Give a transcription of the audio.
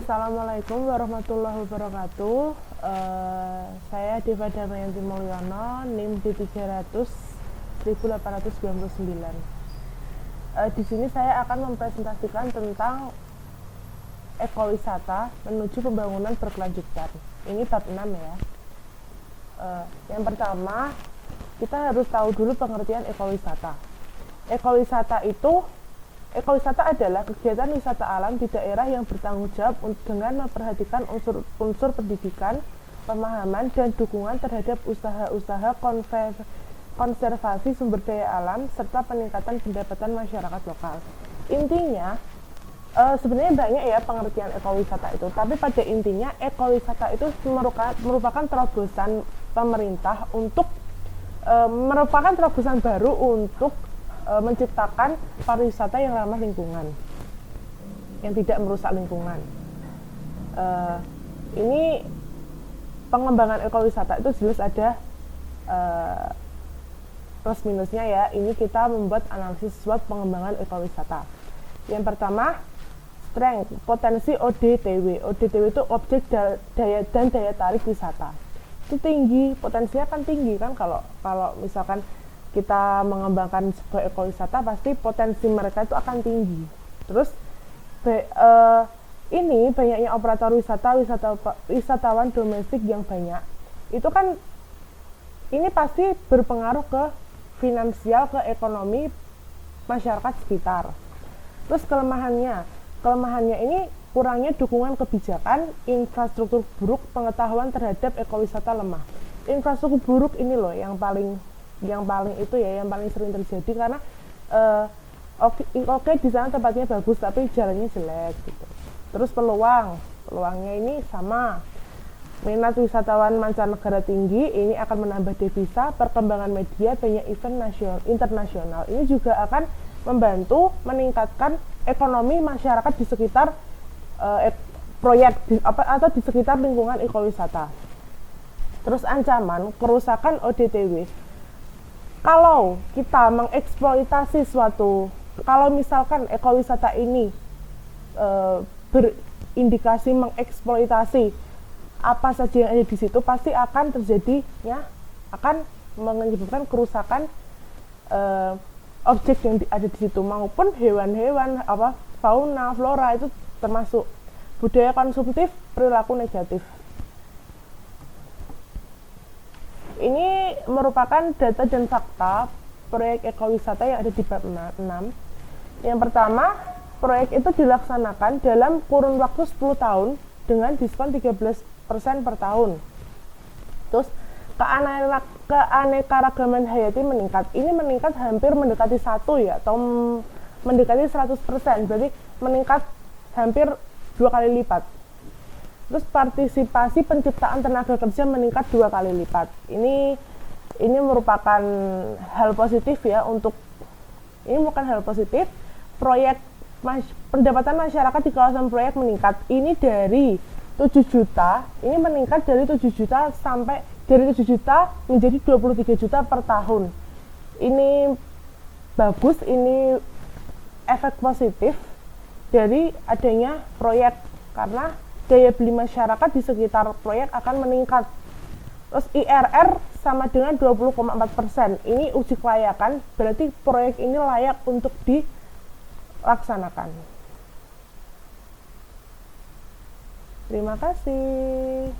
Assalamualaikum warahmatullahi wabarakatuh. Saya Deva Damayanti Mulyono, NIM D300 1899. Di sini saya akan mempresentasikan tentang ekowisata menuju pembangunan berkelanjutan. Ini bab 6 ya. Yang pertama, kita harus tahu dulu pengertian ekowisata. Ekowisata adalah kegiatan wisata alam di daerah yang bertanggung jawab dengan memperhatikan unsur pendidikan, pemahaman, dan dukungan terhadap usaha-usaha konservasi sumber daya alam serta peningkatan pendapatan masyarakat lokal. Intinya, sebenarnya banyak ya pengertian ekowisata itu, tapi pada intinya ekowisata itu merupakan terobosan pemerintah untuk merupakan terobosan baru untuk menciptakan pariwisata yang ramah lingkungan, yang tidak merusak lingkungan. Ini pengembangan ekowisata itu jelas ada plus minusnya ya. Ini kita membuat analisis SWOT pengembangan ekowisata. Yang pertama, strength, potensi ODTW. ODTW itu objek daya dan daya tarik wisata. Itu tinggi, potensinya kan tinggi kan kalau misalkan kita mengembangkan sebuah ekowisata pasti potensi mereka itu akan tinggi. Terus ini banyaknya operator wisatawan domestik yang banyak. Itu kan ini pasti berpengaruh ke finansial, ke ekonomi masyarakat sekitar. Terus kelemahannya ini kurangnya dukungan kebijakan, infrastruktur buruk, pengetahuan terhadap ekowisata lemah. Infrastruktur buruk ini loh yang paling sering terjadi karena oke, di sana tempatnya bagus tapi jalannya jelek gitu. Terus peluangnya ini sama, minat wisatawan mancanegara tinggi, ini akan menambah devisa, perkembangan media, banyak event internasional, ini juga akan membantu meningkatkan ekonomi masyarakat di sekitar atau di sekitar lingkungan ekowisata. Terus ancaman kerusakan ODTW. Kalau kita mengeksploitasi kalau misalkan ekowisata ini berindikasi mengeksploitasi apa saja yang ada di situ, pasti akan menyebabkan kerusakan objek yang ada di situ maupun hewan-hewan, fauna, flora, itu termasuk budaya konsumtif, perilaku negatif. Ini merupakan data dan fakta proyek ekowisata yang ada di bab 6. Yang pertama, proyek itu dilaksanakan dalam kurun waktu 10 tahun dengan diskon 13% per tahun. Terus keanekaragaman hayati meningkat. Ini meningkat hampir mendekati 1 ya, atau mendekati 100%. Berarti meningkat hampir 2 kali lipat. Terus partisipasi penciptaan tenaga kerja meningkat 2 kali lipat. Ini merupakan hal positif ya ini bukan hal positif. Pendapatan masyarakat di kawasan proyek meningkat. Ini dari 7 juta, ini meningkat dari 7 juta menjadi 23 juta per tahun. Ini bagus, ini efek positif dari adanya proyek karena daya beli masyarakat di sekitar proyek akan meningkat. Terus IRR sama dengan 20,4%. Ini uji kelayakan, berarti proyek ini layak untuk dilaksanakan. Terima kasih.